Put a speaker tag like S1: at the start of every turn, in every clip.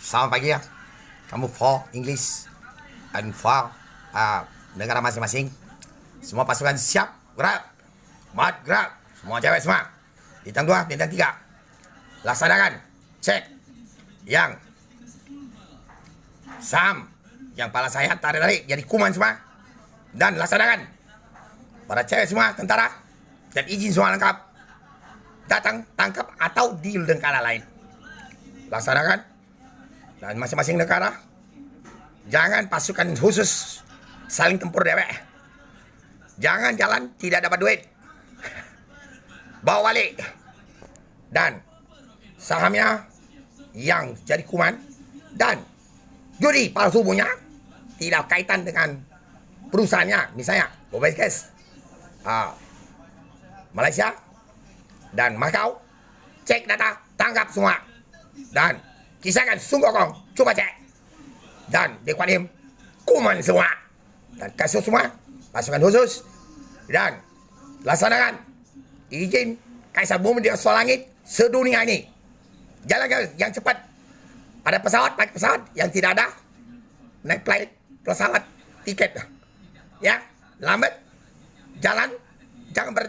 S1: Selamat pagi ya. Kamu for English and for negara masing-masing. Semua pasukan siap, gerak. Mat, gerak. Semua cewek semua. Bintang 2, bintang 3. Laksanakan. Cek. Yang Sam, yang pala saya tarik-tarik jadi kuman semua. Dan laksanakan. Para cewek semua, tentara, dan izin semua lengkap. Datang, tangkap, atau di negara lain. Laksanakan. Dan masing-masing negara jangan pasukan khusus saling tempur dewek. Jangan jalan tidak dapat duit, bawa balik. Dan sahamnya yang jadi kuman dan judi palsu punya tidak kaitan dengan perusahaannya. Misalnya Gobes Malaysia dan Macau, cek data, tangkap semua. Dan kisahkan Sungguh Kong, coba cek. Dan di Kuan Im, kuman semua. Dan kasus semua, pasukan khusus. Dan laksanakan izin Kaisar Bumi di atas langit sedunia ini. Jalan yang cepat. Ada pesawat, naik pesawat. Yang tidak ada, naik flight, pesawat, tiket. Ya, lambat. Jalan,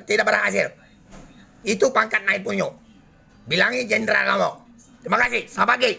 S1: tidak berhasil. Itu pangkat naik punyo. Bilangi jenderal kamu. Terima kasih, selamat pagi.